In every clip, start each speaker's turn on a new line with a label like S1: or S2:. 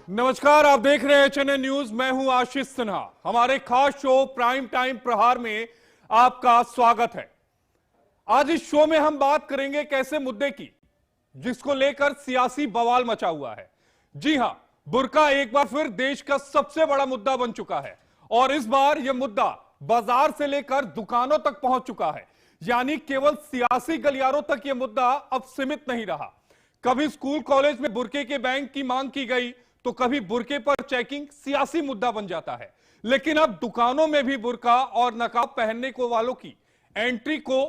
S1: नमस्कार, आप देख रहे हैं चैनल न्यूज। मैं हूं आशीष सिन्हा। हमारे खास शो प्राइम टाइम प्रहार में आपका स्वागत है। आज इस शो में हम बात करेंगे एक ऐसे मुद्दे की जिसको लेकर सियासी बवाल मचा हुआ है। जी हां, बुर्का एक बार फिर देश का सबसे बड़ा मुद्दा बन चुका है और इस बार यह मुद्दा बाजार से लेकर दुकानों तक पहुंच चुका है। यानी केवल सियासी गलियारों तक यह मुद्दा अब सीमित नहीं रहा। कभी स्कूल कॉलेज में बुर्के के बैन की मांग की गई तो कभी बुर्के पर चेकिंग सियासी मुद्दा बन जाता है। लेकिन अब दुकानों में भी बुर्का और नकाब पहनने को वालों की एंट्री को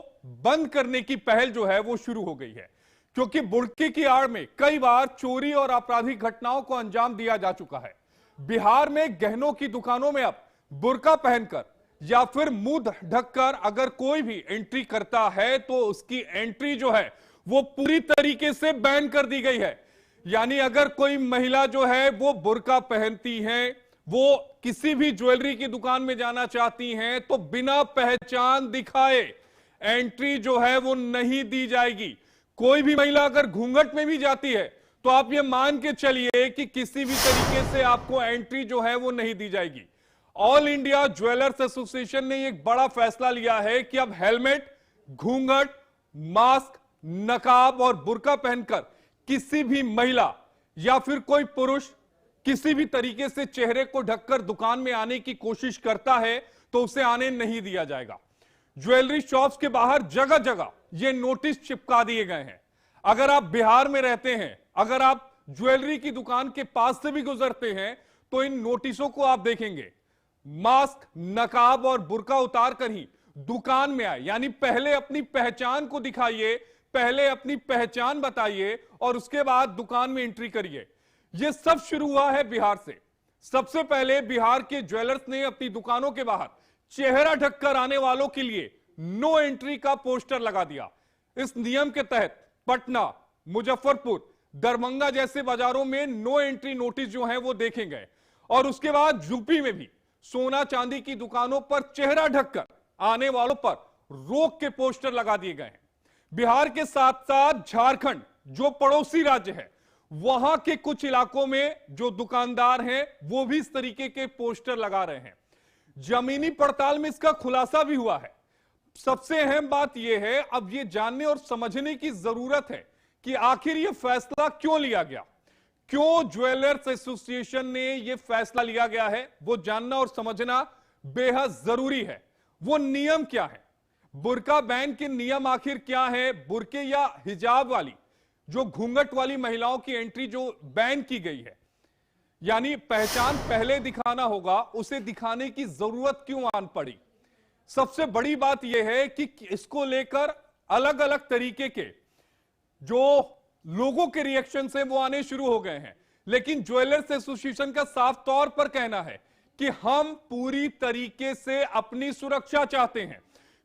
S1: बंद करने की पहल जो है वो शुरू हो गई है, क्योंकि बुर्के की आड़ में कई बार चोरी और आपराधिक घटनाओं को अंजाम दिया जा चुका है। बिहार में गहनों की दुकानों में अब बुर्का पहनकर या फिर मुंह ढककर अगर कोई भी एंट्री करता है तो उसकी एंट्री जो है वो पूरी तरीके से बैन कर दी गई है। यानी अगर कोई महिला जो है वो बुर्का पहनती हैं, वो किसी भी ज्वेलरी की दुकान में जाना चाहती हैं तो बिना पहचान दिखाए एंट्री जो है वो नहीं दी जाएगी। कोई भी महिला अगर घूंघट में भी जाती है तो आप ये मान के चलिए कि किसी भी तरीके से आपको एंट्री जो है वो नहीं दी जाएगी। ऑल इंडिया ज्वेलर्स एसोसिएशन ने एक बड़ा फैसला लिया है कि अब हेलमेट, घूंघट, मास्क, नकाब और बुर्का पहनकर किसी भी महिला या फिर कोई पुरुष किसी भी तरीके से चेहरे को ढककर दुकान में आने की कोशिश करता है तो उसे आने नहीं दिया जाएगा। ज्वेलरी शॉप्स के बाहर जगह जगह ये नोटिस चिपका दिए गए हैं। अगर आप बिहार में रहते हैं, अगर आप ज्वेलरी की दुकान के पास से भी गुजरते हैं तो इन नोटिसों को आप देखेंगे। मास्क, नकाब और बुर्का उतार कर ही दुकान में आए, यानी पहले अपनी पहचान को दिखाइए, पहले अपनी पहचान बताइए और उसके बाद दुकान में एंट्री करिए। यह सब शुरू हुआ है बिहार से। सबसे पहले बिहार के ज्वेलर्स ने अपनी दुकानों के बाहर चेहरा ढककर आने वालों के लिए नो एंट्री का पोस्टर लगा दिया। इस नियम के तहत पटना, मुजफ्फरपुर, दरभंगा जैसे बाजारों में नो एंट्री नोटिस जो है वो देखे गए और उसके बाद यूपी में भी सोना चांदी की दुकानों पर चेहरा ढककर आने वालों पर रोक के पोस्टर लगा दिए गए हैं। बिहार के साथ साथ झारखंड जो पड़ोसी राज्य है, वहां के कुछ इलाकों में जो दुकानदार हैं वो भी इस तरीके के पोस्टर लगा रहे हैं। जमीनी पड़ताल में इसका खुलासा भी हुआ है। सबसे अहम बात यह है, अब यह जानने और समझने की जरूरत है कि आखिर यह फैसला क्यों लिया गया, क्यों ज्वेलर्स एसोसिएशन ने यह फैसला लिया गया है, वो जानना और समझना बेहद जरूरी है। वो नियम क्या है, बुर्का बैन के नियम आखिर क्या है, बुर्के या हिजाब वाली जो घूंघट वाली महिलाओं की एंट्री जो बैन की गई है, यानी पहचान पहले दिखाना होगा, उसे दिखाने की जरूरत क्यों आन पड़ी। सबसे बड़ी बात यह है कि इसको लेकर अलग अलग तरीके के जो लोगों के रिएक्शन है वो आने शुरू हो गए हैं। लेकिन ज्वेलर्स एसोसिएशन का साफ तौर पर कहना है कि हम पूरी तरीके से अपनी सुरक्षा चाहते हैं,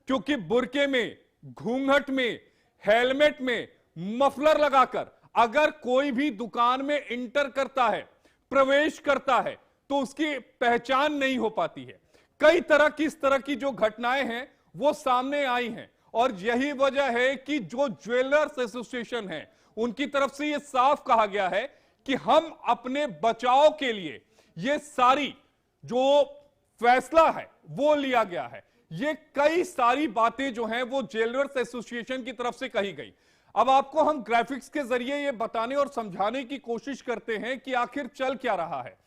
S1: क्योंकि बुर्के में, घूंघट में, हेलमेट में, मफलर लगाकर अगर कोई भी दुकान में इंटर करता है, प्रवेश करता है तो उसकी पहचान नहीं हो पाती है। कई तरह की इस तरह की जो घटनाएं हैं वो सामने आई हैं और यही वजह है कि जो ज्वेलर्स एसोसिएशन है उनकी तरफ से यह साफ कहा गया है कि हम अपने बचाव के लिए यह सारी जो फैसला है वो लिया गया है। ये कई सारी बातें जो हैं वो ज्वेलर्स एसोसिएशन की तरफ से कही गई। अब आपको हम ग्राफिक्स के जरिए ये बताने और समझाने की कोशिश करते हैं कि आखिर चल क्या रहा है,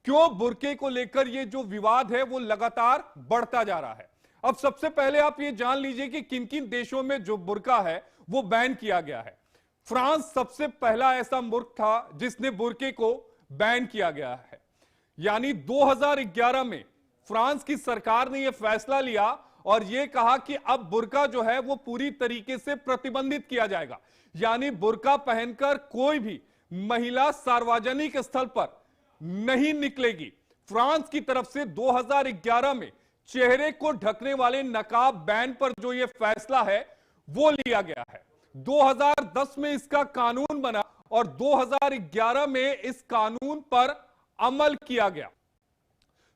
S1: क्यों बुर्के को लेकर ये जो विवाद है वो लगातार बढ़ता जा रहा है। अब सबसे पहले आप ये जान लीजिए कि किन किन देशों में जो बुर्का है वो बैन किया गया है। फ्रांस सबसे पहला ऐसा मुल्क था जिसने बुर्के को बैन किया गया है। यानी 2011 में फ्रांस की सरकार ने यह फैसला लिया और यह कहा कि अब बुर्का जो है वो पूरी तरीके से प्रतिबंधित किया जाएगा। यानी बुर्का पहनकर कोई भी महिला सार्वजनिक स्थल पर नहीं निकलेगी। फ्रांस की तरफ से 2011 में चेहरे को ढकने वाले नकाब बैन पर जो यह फैसला है वो लिया गया है। 2010 में इसका कानून बना और 2011 में इस कानून पर अमल किया गया।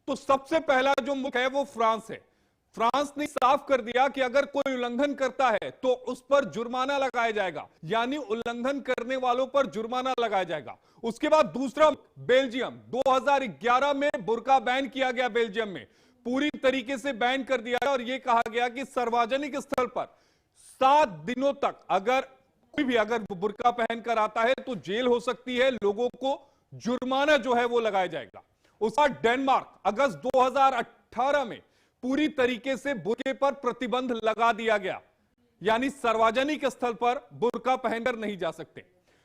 S1: तो सबसे पहला जो मुल्क है वो फ्रांस है। फ्रांस ने साफ कर दिया कि अगर कोई उल्लंघन करता है तो उस पर जुर्माना लगाया जाएगा, यानी उल्लंघन करने वालों पर जुर्माना लगाया जाएगा। उसके बाद दूसरा बेल्जियम, 2011 में बुर्का बैन किया गया, बेल्जियम में पूरी तरीके से बैन कर दिया और यह कहा गया कि सार्वजनिक स्थल पर 7 दिनों तक अगर कोई भी अगर बुर्का पहनकर आता है तो जेल हो सकती है, लोगों को जुर्माना जो है वो लगाया जाएगा। उसके बाद डेनमार्क, अगस्त 2018 में पूरी तरीके से बुर्के पर प्रतिबंध लगा दिया गया, यानी सार्वजनिक स्थल पर बुर्का पहनकर नहीं जा सकते।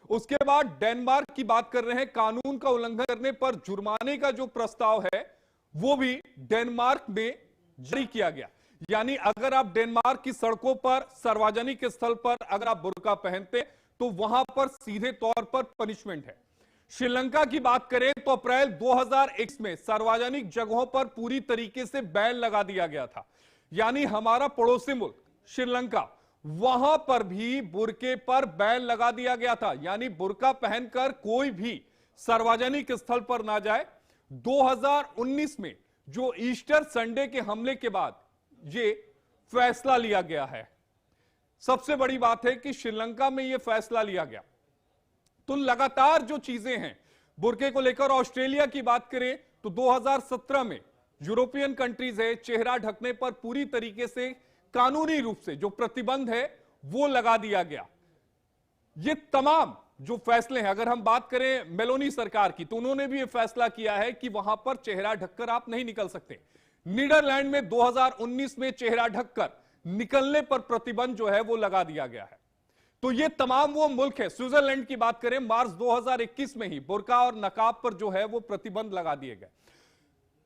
S1: उसके बाद डेनमार्क की बात कर रहे हैं, कानून का उल्लंघन करने पर जुर्माने का जो प्रस्ताव है वो भी डेनमार्क में जारी किया गया, यानी अगर आप डेनमार्क की सड़कों पर सार्वजनिक स्थल पर अगर आप बुर्का पहनते तो वहां पर सीधे तौर पर पनिशमेंट है। श्रीलंका की बात करें तो अप्रैल 2021 में सार्वजनिक जगहों पर पूरी तरीके से बैन लगा दिया गया था, यानी हमारा पड़ोसी मुल्क श्रीलंका, वहां पर भी बुर्के पर बैन लगा दिया गया था, यानी बुर्का पहनकर कोई भी सार्वजनिक स्थल पर ना जाए। 2019 में जो ईस्टर संडे के हमले के बाद ये फैसला लिया गया है। सबसे बड़ी बात है कि श्रीलंका में यह फैसला लिया गया, तो लगातार जो चीजें हैं बुर्के को लेकर। ऑस्ट्रेलिया की बात करें तो 2017 में यूरोपियन कंट्रीज है, चेहरा ढकने पर पूरी तरीके से कानूनी रूप से जो प्रतिबंध है वो लगा दिया गया। ये तमाम जो फैसले हैं, अगर हम बात करें मेलोनी सरकार की तो उन्होंने भी ये फैसला किया है कि वहां पर चेहरा ढककर आप नहीं निकल सकते। नीदरलैंड में 2019 में चेहरा ढककर निकलने पर प्रतिबंध जो है वो लगा दिया गया है। तो ये तमाम वो मुल्क है। स्विट्जरलैंड की बात करें, मार्च 2021 में ही बुर्का और नकाब पर जो है वो प्रतिबंध लगा दिए गए।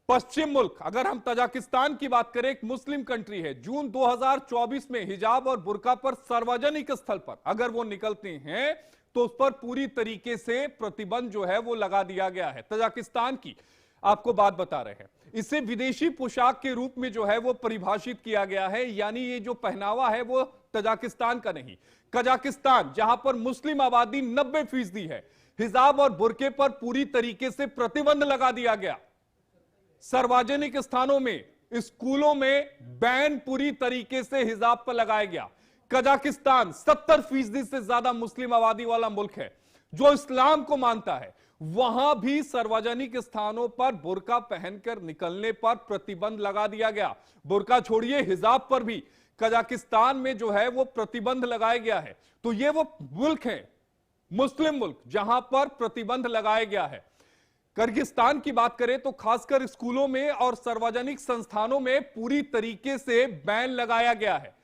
S1: पश्चिम मुल्क, अगर हम तजाकिस्तान की बात करें, एक मुस्लिम कंट्री है, जून 2024 में हिजाब और बुर्का पर सार्वजनिक स्थल पर अगर वो निकलते हैं तो उस पर पूरी तरीके से प्रतिबंध जो है वो लगा दिया गया है। तजाकिस्तान की आपको बात बता रहे हैं, इसे विदेशी पोशाक के रूप में जो है वो परिभाषित किया गया है, यानी ये जो पहनावा है वो तजाकिस्तान का नहीं। कजाकिस्तान, जहां पर मुस्लिम आबादी 90% है, हिजाब और बुर्के पर पूरी तरीके से प्रतिबंध लगा दिया गया। सार्वजनिक स्थानों में, स्कूलों में बैन पूरी तरीके से हिजाब पर लगाया गया। कजाकिस्तान 70% से ज्यादा मुस्लिम आबादी वाला मुल्क है जो इस्लाम को मानता है, वहां भी सार्वजनिक स्थानों पर बुर्का पहनकर निकलने पर प्रतिबंध लगा दिया गया। बुर्का छोड़िए, हिजाब पर भी कजाकिस्तान में जो है वो प्रतिबंध लगाया गया है। तो ये वो मुल्क है, मुस्लिम मुल्क, जहां पर प्रतिबंध लगाया गया है। किर्गिस्तान की बात करें तो खासकर स्कूलों में और सार्वजनिक संस्थानों में पूरी तरीके से बैन लगाया गया है,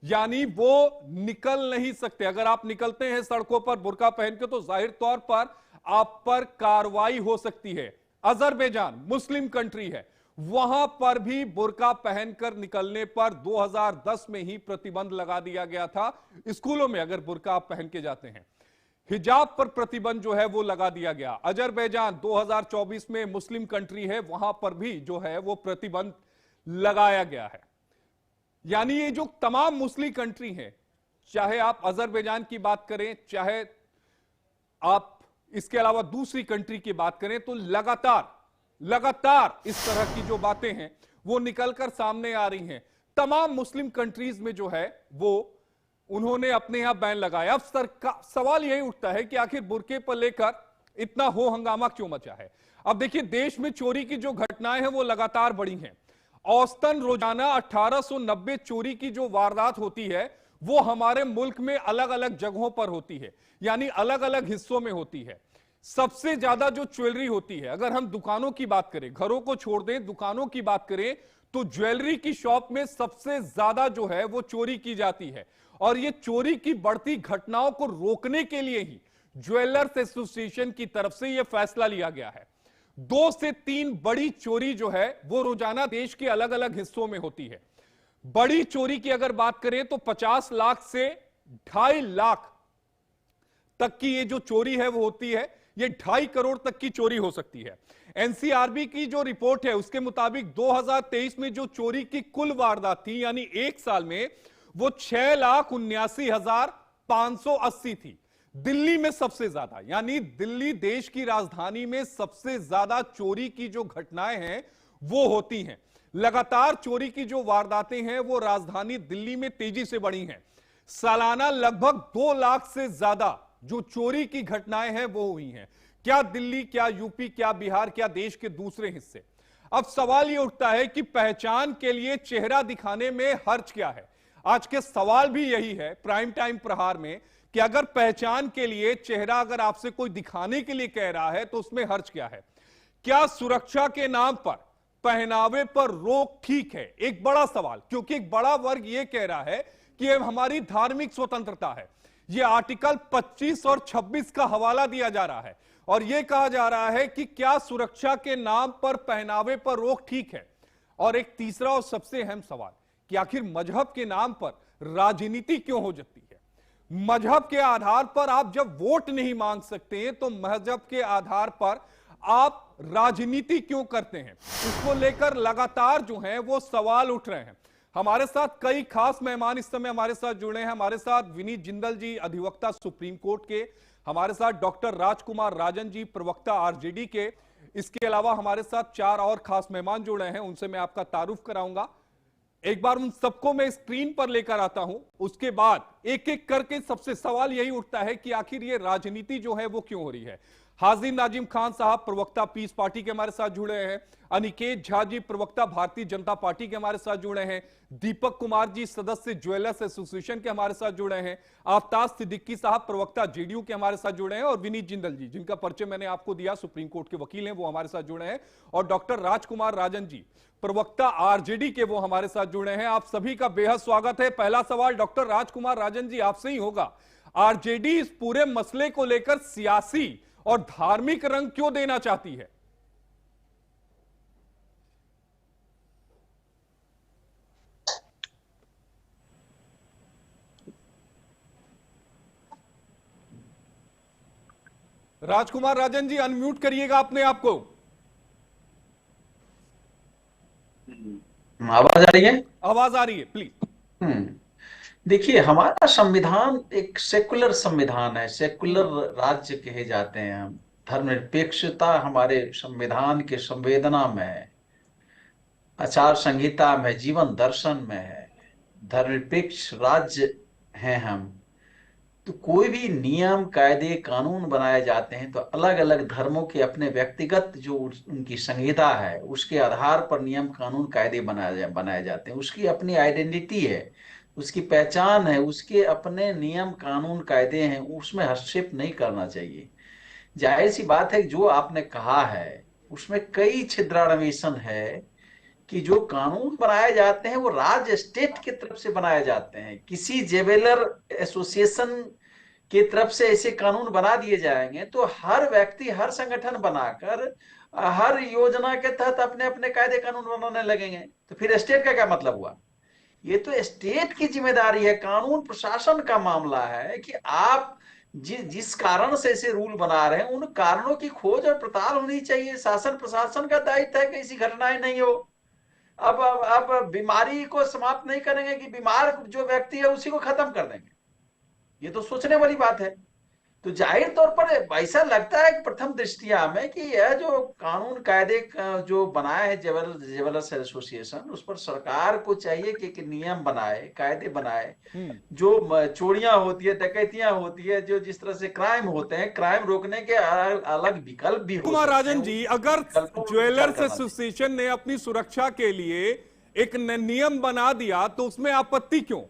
S1: यानी वो निकल नहीं सकते। अगर आप निकलते हैं सड़कों पर बुर्का पहन के तो जाहिर तौर पर आप पर कार्रवाई हो सकती है। अजरबैजान मुस्लिम कंट्री है, वहां पर भी बुर्का पहनकर निकलने पर 2010 में ही प्रतिबंध लगा दिया गया था। स्कूलों में अगर बुर्का आप पहन के जाते हैं, हिजाब पर प्रतिबंध जो है वो लगा दिया गया। अजरबैजान 2024 में मुस्लिम कंट्री है, वहां पर भी जो है वो प्रतिबंध लगाया गया है। यानी ये जो तमाम मुस्लिम कंट्री हैं, चाहे आप अजरबैजान की बात करें, चाहे आप इसके अलावा दूसरी कंट्री की बात करें, तो लगातार इस तरह की जो बातें हैं वो निकलकर सामने आ रही हैं। तमाम मुस्लिम कंट्रीज में जो है वो उन्होंने अपने यहां बैन लगाया। अब सवाल यही उठता है कि आखिर बुर्के पर लेकर इतना हो हंगामा क्यों मचा है। अब देखिए, देश में चोरी की जो घटनाएं हैं वो लगातार बढ़ी हैं। औसतन रोजाना 1890 चोरी की जो वारदात होती है वो हमारे मुल्क में अलग अलग जगहों पर होती है, यानी अलग अलग हिस्सों में होती है। सबसे ज्यादा जो ज्वेलरी होती है, अगर हम दुकानों की बात करें, घरों को छोड़ दें, दुकानों की बात करें, तो ज्वेलरी की शॉप में सबसे ज्यादा जो है वो चोरी की जाती है। और ये चोरी की बढ़ती घटनाओं को रोकने के लिए ही ज्वेलर्स एसोसिएशन की तरफ से यह फैसला लिया गया है। 2 से 3 बड़ी चोरी जो है वो रोजाना देश के अलग अलग हिस्सों में होती है। बड़ी चोरी की अगर बात करें तो 50 लाख से 2.5 लाख तक की ये जो चोरी है वो होती है। ये 2.5 करोड़ तक की चोरी हो सकती है। एनसीआरबी की जो रिपोर्ट है उसके मुताबिक 2023 में जो चोरी की कुल वारदात थी, यानी एक साल में, वो 6,79,580 थी। दिल्ली में सबसे ज्यादा, यानी दिल्ली देश की राजधानी में सबसे ज्यादा चोरी की जो घटनाएं हैं वो होती हैं। लगातार चोरी की जो वारदातें हैं वो राजधानी दिल्ली में तेजी से बढ़ी हैं। सालाना लगभग 2 लाख से ज्यादा जो चोरी की घटनाएं हैं वो हुई हैं। क्या दिल्ली, क्या यूपी, क्या बिहार, क्या देश के दूसरे हिस्से। अब सवाल यह उठता है कि पहचान के लिए चेहरा दिखाने में हर्ज क्या है। आज के सवाल भी यही है प्राइम टाइम प्रहार में कि अगर पहचान के लिए चेहरा अगर आपसे कोई दिखाने के लिए कह रहा है तो उसमें हर्ज क्या है। क्या सुरक्षा के नाम पर पहनावे पर रोक ठीक है? एक बड़ा सवाल, क्योंकि एक बड़ा वर्ग यह कह रहा है कि यह हमारी धार्मिक स्वतंत्रता है। यह आर्टिकल 25 और 26 का हवाला दिया जा रहा है और यह कहा जा रहा है कि क्या सुरक्षा के नाम पर पहनावे पर रोक ठीक है। और एक तीसरा और सबसे अहम सवाल कि आखिर मजहब के नाम पर राजनीति क्यों हो जाती है। मजहब के आधार पर आप जब वोट नहीं मांग सकते हैं तो मजहब के आधार पर आप राजनीति क्यों करते हैं। इसको लेकर लगातार जो है वो सवाल उठ रहे हैं। हमारे साथ कई खास मेहमान इस समय हमारे साथ जुड़े हैं। हमारे साथ विनीत जिंदल जी, अधिवक्ता सुप्रीम कोर्ट के, हमारे साथ डॉक्टर राजकुमार राजन जी, प्रवक्ता आरजेडी के। इसके अलावा हमारे साथ 4 और खास मेहमान जुड़े हैं, उनसे मैं आपका तारुफ कराऊंगा। एक बार उन सबको मैं स्क्रीन पर लेकर आता हूं, उसके बाद एक एक करके सबसे सवाल यही उठता है कि आखिर ये राजनीति जो है वो क्यों हो रही है। हाजिम नाजिम खान साहब, प्रवक्ता पीस पार्टी के हमारे साथ जुड़े हैं। अनिकेत झा जी, प्रवक्ता भारतीय जनता पार्टी के हमारे साथ जुड़े हैं। दीपक कुमार जी, सदस्य ज्वेलर्स एसोसिएशन के हमारे साथ जुड़े हैं। आफताब सिद्दीकी साहब, प्रवक्ता जेडीयू के हमारे साथ जुड़े हैं। और विनीत जिंदल जी, जिनका परिचय मैंने आपको दिया, सुप्रीम कोर्ट के वकील हैं, वो हमारे साथ जुड़े हैं। और डॉक्टर राजकुमार राजन जी, प्रवक्ता आरजेडी के, वो हमारे साथ जुड़े हैं। आप सभी का बेहद स्वागत है। पहला सवाल डॉक्टर राजकुमार राजन जी आपसे ही होगा। आरजेडी इस पूरे मसले को लेकर सियासी और धार्मिक रंग क्यों देना चाहती है? राजकुमार राजन जी, अनम्यूट करिएगा अपने आप को।
S2: आवाज आ रही है?
S1: आवाज आ रही है, प्लीज।
S2: देखिए, हमारा संविधान एक सेकुलर संविधान है, सेकुलर राज्य कहे जाते हैं हम। धर्मनिरपेक्षता हमारे संविधान के संवेदना में है, आचार संहिता में, जीवन दर्शन में है। धर्मनिरपेक्ष राज्य हैं हम। तो कोई भी नियम, कायदे, कानून बनाए जाते हैं तो अलग अलग धर्मों के अपने व्यक्तिगत जो उनकी संहिता है उसके आधार पर नियम, कानून, कायदे बनाए जाते हैं। उसकी अपनी आइडेंटिटी है, उसकी पहचान है, उसके अपने नियम, कानून, कायदे हैं, उसमें हस्तक्षेप नहीं करना चाहिए। जाहिर सी बात है, जो आपने कहा है उसमें कई छिद्रान्वेषण है कि जो कानून बनाए जाते हैं वो राज्य, स्टेट की तरफ से बनाए जाते हैं। किसी ज्वेलर एसोसिएशन की तरफ से ऐसे कानून बना दिए जाएंगे तो हर व्यक्ति, हर संगठन बनाकर हर योजना के तहत अपने अपने कायदे कानून बनाने लगेंगे, तो फिर स्टेट का क्या मतलब हुआ? ये तो स्टेट की जिम्मेदारी है, कानून प्रशासन का मामला है कि आप जिस कारण से ऐसे रूल बना रहे हैं उन कारणों की खोज और पड़ताल होनी चाहिए। शासन प्रशासन का दायित्व है कि ऐसी घटनाएं नहीं हो। अब बीमारी को समाप्त नहीं करेंगे कि बीमार जो व्यक्ति है उसी को खत्म कर देंगे, ये तो सोचने वाली बात है। तो जाहिर तौर पर ऐसा लगता है कि प्रथम दृष्टिया में कि यह जो कानून, कायदे जो बनाए हैं ज्वेलर्स एसोसिएशन, उस पर सरकार को चाहिए कि नियम बनाए, कायदे बनाए। जो चोरियां होती है, डकैतियां होती है, जो जिस तरह से क्राइम होते हैं, क्राइम रोकने के अलग विकल्प भी हो सकते हैं।
S1: कुमार राजन जी, अगर ज्वेलर्स एसोसिएशन ने अपनी सुरक्षा के लिए एक नियम बना दिया तो उसमें आपत्ति क्यों?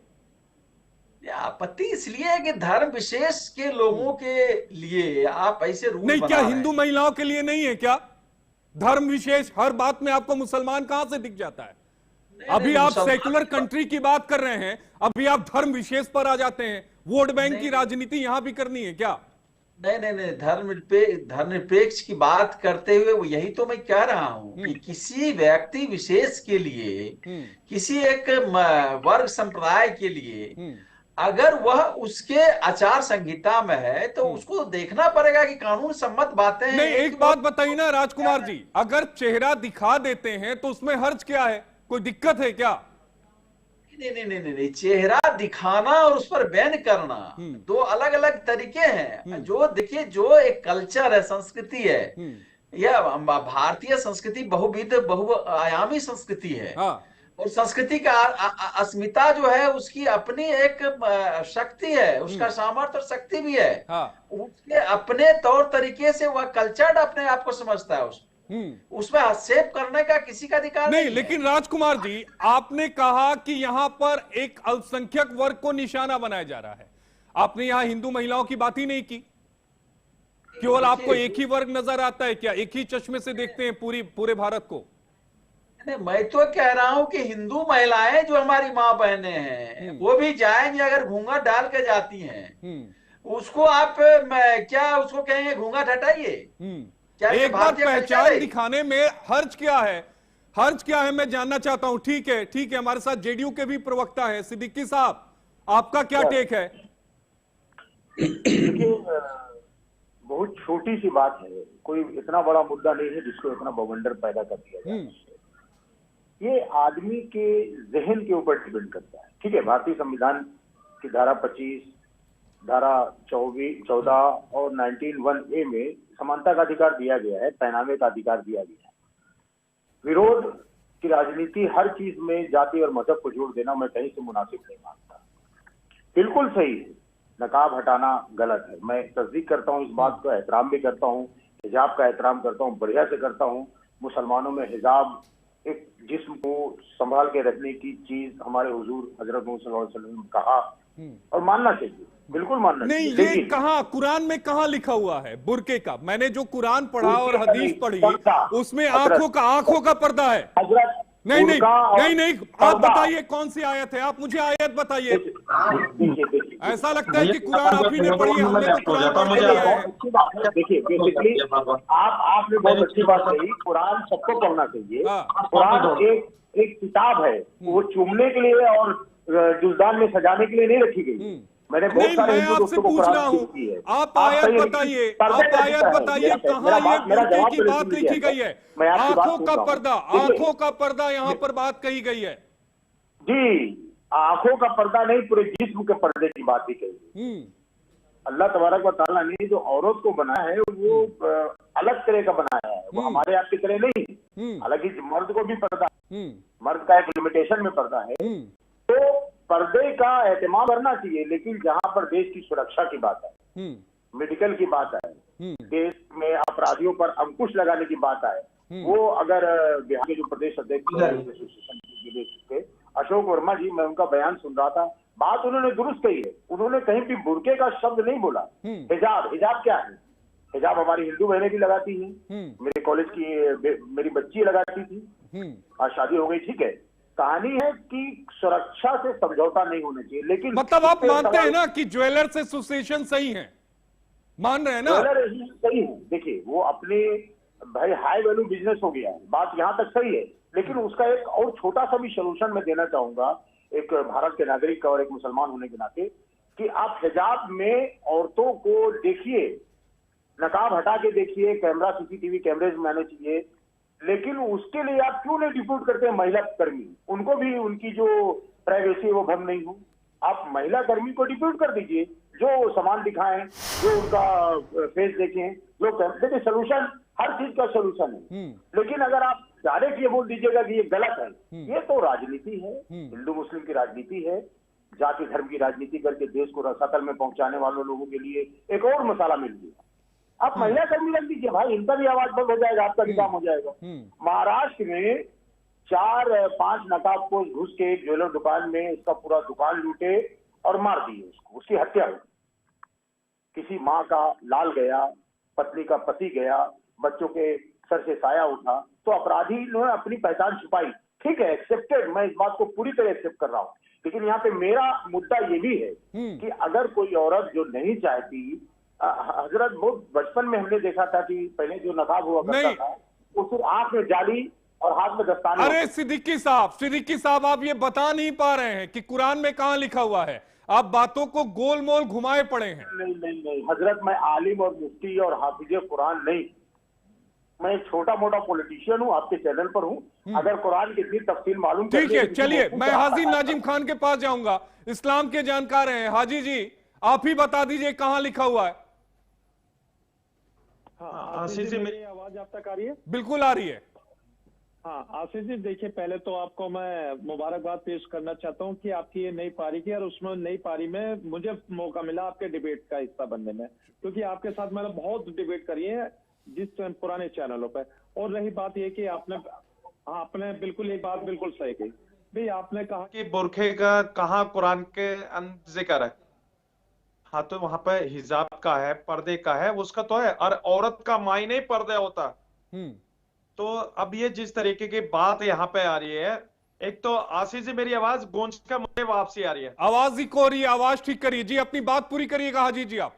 S2: आपत्ति इसलिए है कि धर्म विशेष के लोगों के लिए आप ऐसे रूल
S1: नहीं,
S2: बना
S1: क्या
S2: रहे हैं।
S1: हिंदू महिलाओं के लिए नहीं है क्या धर्म विशेष? हर बात में आपको मुसलमान कहां से दिख जाता है? अभी आप सेकुलर कंट्री की बात कर रहे हैं, अभी आप धर्म विशेष पर आ जाते हैं। वोट बैंक की राजनीति यहां भी करनी है क्या?
S2: नहीं, धर्मनिरपेक्ष की बात करते हुए वो यही तो मैं कह रहा हूं कि किसी व्यक्ति विशेष के लिए, किसी एक वर्ग संप्रदाय के लिए अगर वह उसके आचार संहिता में है तो उसको देखना पड़ेगा कि कानून सम्मत बातें हैं।
S1: नहीं, एक बात बताइए ना राजकुमार जी, अगर चेहरा दिखा देते हैं तो उसमें हर्ज क्या है? कोई दिक्कत है क्या?
S2: नहीं, चेहरा दिखाना और उस पर बैन करना दो अलग अलग तरीके हैं। जो देखिए, जो एक कल्चर है, संस्कृति है, यह भारतीय संस्कृति बहुविध बहुआयामी संस्कृति है।
S1: हाँ।
S2: और संस्कृति का अस्मिता जो है उसकी अपनी एक शक्ति है, उसका सामर्थ्य और शक्ति भी है।
S1: हाँ।
S2: उसके अपने तौर तरीके से वह कल्चर्ड अपने आप को समझता है, उसमें हस्तक्षेप करने का किसी का अधिकार नहीं।
S1: लेकिन राजकुमार जी, आपने कहा कि यहां पर एक अल्पसंख्यक वर्ग को निशाना बनाया जा रहा है। आपने यहां हिंदू महिलाओं की बात ही नहीं की। केवल आपको एक ही वर्ग नजर आता है क्या? एक ही चश्मे से देखते हैं पूरे भारत को?
S2: नहीं, मैं तो कह रहा हूं कि हिंदू महिलाएं जो हमारी माँ बहनें हैं वो भी जाएंगी, अगर घूंघट डाल के जाती हैं उसको आप क्या उसको कहेंगे घूंघट हटाइए? क्या
S1: एक बार पहचान दिखाने में हर्ज क्या है? हर्ज क्या है मैं जानना चाहता हूं। ठीक है, ठीक है, हमारे साथ जेडीयू के भी प्रवक्ता हैं सिद्दीकी साहब, आपका क्या टेक है?
S3: देखिए, बहुत छोटी सी बात है, कोई इतना बड़ा मुद्दा नहीं है जिसको इतना बवंडर पैदा कर दिया जाए। ये आदमी के जहन के ऊपर डिपेंड करता है। ठीक है, भारतीय संविधान की धारा 25, धारा 14 और 19(1)(a) में समानता का अधिकार दिया गया है, पहनावे का अधिकार दिया गया है। विरोध की राजनीति हर चीज में जाति और मजहब को जोड़ देना मैं कहीं से मुनासिब नहीं मानता। बिल्कुल सही है, नकाब हटाना गलत है, मैं तस्दीक करता हूँ इस बात का, एहतराम भी करता हूँ, हिजाब का एहतराम करता हूँ, बढ़िया से करता हूँ। मुसलमानों में हिजाब एक जिस्म को संभाल के रखने की चीज हमारे हुजूर हजरत मोहम्मद सल्लल्लाहु अलैहि वसल्लम ने कहा और मानना चाहिए, बिल्कुल मानना
S1: नहीं
S3: चाहिए।
S1: ये कहाँ कुरान में कहाँ लिखा हुआ है बुर्के का? मैंने जो कुरान पढ़ा और हदीस पढ़ी उसमें आंखों का पर्दा है।
S3: हजरत
S1: नहीं नहीं नहीं नहीं, आप बताइए कौन सी आयत है, आप मुझे आयत बताइए। ऐसा लगता है कि कुरान आप ही ने पढ़ी है, हमने तो कुरान पढ़ लिया है।
S3: देखिए, बेसिकली आपने बहुत अच्छी बात कही, कुरान सबको पढ़ना चाहिए। कुरान एक किताब है, वो चूमने के लिए और जुल्दान में सजाने के लिए नहीं रखी गई। मैंने बहुत सारे हिंदू दोस्तों को कुरान की है।
S1: आप आयत बताइए, कहाँ ये बुर्के की बात लिखी गई है? आंखों का पर्दा यहाँ पर बात कही गई है।
S3: जी, आंखों का पर्दा नहीं, पूरे जिस्म के पर्दे की बात ही कही। अल्लाह तबारक व तआला ने जो औरत को बनाया है वो अलग तरह का बनाया है, वो हमारे आपकी तरह नहीं। हालांकि मर्द को भी पर्दा, मर्द का एक लिमिटेशन में पर्दा है, तो पर्दे का एहतमाम करना चाहिए। लेकिन जहां पर देश की सुरक्षा की बात है, मेडिकल की बात है, देश में अपराधियों पर अंकुश लगाने की बात है, वो अगर बिहार के जो प्रदेश अध्यक्ष एसोसिएशन अशोक वर्मा जी, मैं उनका बयान सुन रहा था, बात उन्होंने दुरुस्त कही है। उन्होंने कहीं भी बुर्के का शब्द नहीं बोला। हिजाब क्या है? हिजाब हमारी हिंदू बहनें भी लगाती हैं, मेरे कॉलेज की मेरी बच्ची लगाती थी, आज शादी हो गई। ठीक है, कहानी है कि सुरक्षा से समझौता नहीं होना चाहिए। लेकिन
S1: मतलब आप मानते हैं ना कि ज्वेलर्स एसोसिएशन सही है? मान रहे हैं ना?
S3: ज्वेलर सही है। देखिए, वो अपने भाई हाई वैल्यू बिजनेस हो गया है, बात यहाँ तक सही है। लेकिन उसका एक और छोटा सा भी सोल्यूशन मैं देना चाहूंगा, एक भारत के नागरिक का और एक मुसलमान होने के नाते, कि आप हिजाब में औरतों को देखिए, नकाब हटा के देखिए, कैमरा सीसीटीवी कैमरेज में आने चाहिए। लेकिन उसके लिए आप क्यों नहीं डिप्यूट करते हैं महिला कर्मी? उनको भी उनकी जो प्राइवेसी है वो भंग नहीं हो। आप महिला कर्मी को डिप्यूट कर दीजिए, जो सामान दिखाएं, जो उनका फेस देखें, जो देखिए, सोल्यूशन हर चीज का सोल्यूशन है। लेकिन अगर आप डायरेक्ट ये बोल दीजिएगा कि ये गलत है, ये तो राजनीति है, हिंदू मुस्लिम की राजनीति है। जाति धर्म की राजनीति करके देश को रसातल में पहुंचाने वालों लोगों के लिए एक और मसाला मिल गया। आप महिला कर्मी रख दीजिए भाई, इनका भी आवाज बंद हो जाएगा, आपका भी काम हो जाएगा। महाराष्ट्र में 4-5 नकाबपोश घुस के एक ज्वेलर दुकान में इसका पूरा दुकान लूटे और मार दिए उसको, उसकी हत्या हुई। किसी माँ का लाल गया, पत्नी का पति गया, बच्चों के सर से साया उठा, तो अपराधी ने अपनी पहचान छुपाई। ठीक है, एक्सेप्टेड, मैं इस बात को पूरी तरह एक्सेप्ट कर रहा हूँ। लेकिन यहाँ पे मेरा मुद्दा ये भी है कि अगर कोई औरत जो नहीं चाहती, हजरत बहुत बचपन में हमने देखा था कि पहले जो नकाब हुआ करता था वो सिर्फ आंख में जाली और हाथ में दस्ताने।
S1: अरे सिद्दीकी साहब, आप ये बता नहीं पा रहे हैं कि कुरान में कहां लिखा हुआ है। आप बातों को गोलमोल घुमाए पड़े हैं।
S3: नहीं हजरत, मैं आलिम और मुफ्ती और हाफिज कुरान नहीं, मैं एक छोटा मोटा पॉलिटिशियन हूँ, आपके चैनल पर हूँ। अगर कुरान की इतनी तफसील मालूम,
S1: ठीक है, चलिए मैं हाजी नाजिम खान के पास जाऊंगा, इस्लाम के जानकार हैं। हाजी जी, आप ही बता दीजिए कहां लिखा हुआ है।
S4: हाँ, आशीष जी, मेरी आवाज आवाज आप तक आ रही है?
S1: बिल्कुल आ रही है।
S4: हाँ आशीष जी, देखिए पहले तो आपको मैं मुबारकबाद पेश करना चाहता हूँ कि आपकी ये नई पारी की, और उसमें नई पारी में मुझे मौका मिला आपके डिबेट का हिस्सा बनने में, क्योंकि आपके साथ मैंने बहुत डिबेट करी है जिस पुराने चैनलों पे। और रही बात ये कि आपने बिल्कुल ये बात बिल्कुल सही कही भाई, आपने कहा
S5: कि बुरखे का कहाँ कुरान के जिक्र है। हाँ तो वहां पे हिजाब का है, पर्दे का है, उसका तो है, और औरत का मायने ही पर्दा होता।
S1: हम्म।
S5: तो अब ये जिस तरीके की बात यहाँ पे आ रही है, एक तो आशीष जी मेरी आवाज गूंज का मुझे वापसी आ रही है।
S1: आवाज इको हो रही है, आवाज ठीक करिए जी, अपनी बात पूरी करिएगा हाजी जी आप।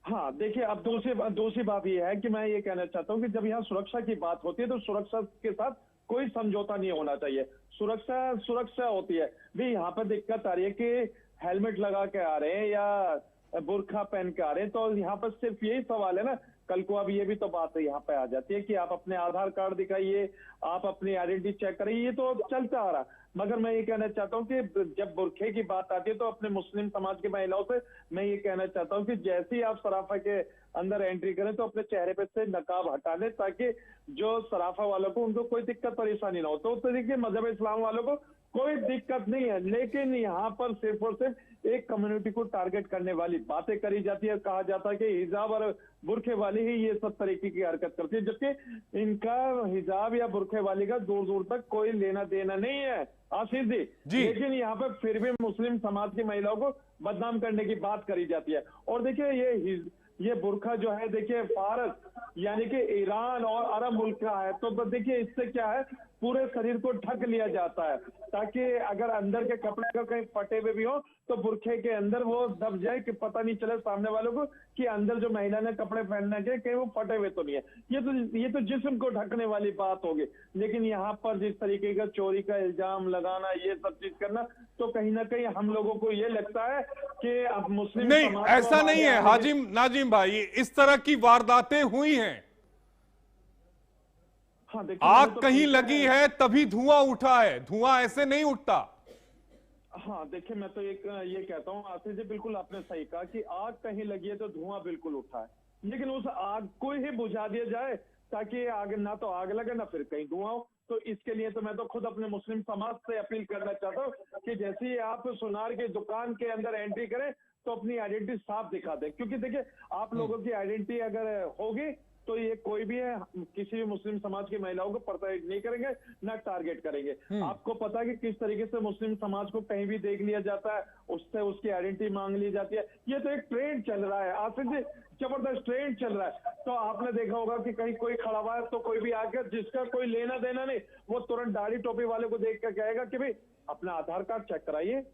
S4: हाँ देखिए, अब दूसरी बात ये है कि मैं ये कहना चाहता हूँ कि जब यहाँ सुरक्षा की बात होती है तो सुरक्षा के साथ कोई समझौता नहीं होना चाहिए। सुरक्षा सुरक्षा होती है भी। यहाँ पे दिक्कत आ रही है कि हेलमेट लगा के आ रहे हैं या बुर्खा पहन के आ रहे हैं, तो यहाँ पर सिर्फ यही सवाल है ना। कल को अब ये भी तो बात यहाँ पे आ जाती है कि आप अपने आधार कार्ड दिखाइए, आप अपनी आइडेंटिटी चेक करिए, ये तो चलता आ रहा। मगर मैं ये कहना चाहता हूँ कि जब बुरखे की बात आती है तो अपने मुस्लिम समाज की महिलाओं से मैं ये कहना चाहता हूँ कि जैसे ही आप सराफा के अंदर एंट्री करें तो अपने चेहरे पे से नकाब हटा लें, ताकि जो सराफा वालों को उनको कोई दिक्कत परेशानी ना हो। तो देखिए, मजहब इस्लाम वालों को कोई दिक्कत नहीं है, लेकिन यहाँ पर सिर्फ और सिर्फ एक कम्युनिटी को टारगेट करने वाली बातें करी जाती है। कहा जाता है कि हिजाब और बुरखे वाली ही ये सब तरीके की हरकत करती है, जबकि इनका हिजाब या बुरखे वाली का दूर दूर तक कोई लेना देना नहीं है आशीष जी। लेकिन यहाँ पर फिर भी मुस्लिम समाज की महिलाओं को बदनाम करने की बात करी जाती है। और देखिए ये बुरखा जो है, देखिए फारस यानी कि ईरान और अरब मुल्क का है, तो देखिए इससे क्या है, पूरे शरीर को ढक लिया जाता है ताकि अगर अंदर के कपड़े का कहीं फटे हुए भी हो तो बुरखे के अंदर वो दब जाए कि पता नहीं चले सामने वालों को कि अंदर जो महिला ने कपड़े पहनने के कहीं वो फटे हुए तो नहीं है। ये तो जिस्म को ढकने वाली बात होगी। लेकिन यहाँ पर जिस तरीके का चोरी का इल्जाम लगाना, ये सब चीज करना, तो कहीं ना कहीं हम लोगों को ये लगता है कि अब मुस्लिम
S1: नहीं, ऐसा नहीं है हाजिम नाजिम भाई, इस तरह की वारदातें हुई हैं।
S4: हाँ, देखिए,
S1: आग कहीं लगी है तभी धुआं उठा है, धुआं ऐसे नहीं उठता।
S4: हाँ देखिए, मैं तो ये कहता हूँ आशीष जी, बिल्कुल आपने सही कहा कि आग कहीं लगी है तो धुआं बिल्कुल उठा है, लेकिन उस आग को ही बुझा दिया जाए ताकि आगे ना तो आग लगे ना फिर कहीं धुआं हो। तो इसके लिए तो मैं तो खुद अपने मुस्लिम समाज से अपील करना चाहता हूँ कि जैसे ही आप सुनार की दुकान के अंदर एंट्री करें तो अपनी आइडेंटिटी साफ दिखा दें, क्योंकि देखिए आप लोगों की आइडेंटिटी अगर होगी तो ये कोई भी है, किसी भी मुस्लिम समाज की महिलाओं को प्रताड़ित नहीं करेंगे, ना टारगेट करेंगे। आपको पता है कि किस तरीके से मुस्लिम समाज को कहीं भी देख लिया जाता है, उससे उसकी आइडेंटिटी मांग ली जाती है। ये तो एक ट्रेंड चल रहा है आसिफ जी, जबरदस्त ट्रेंड चल रहा है। तो आपने देखा होगा कि कहीं कोई खड़ा हुआ है तो कोई भी आकर, जिसका कोई लेना देना नहीं, वो तुरंत दाढ़ी टोपी वाले को देख कर कहेगा कि भाई अपना आधार कार्ड चेक कराइए।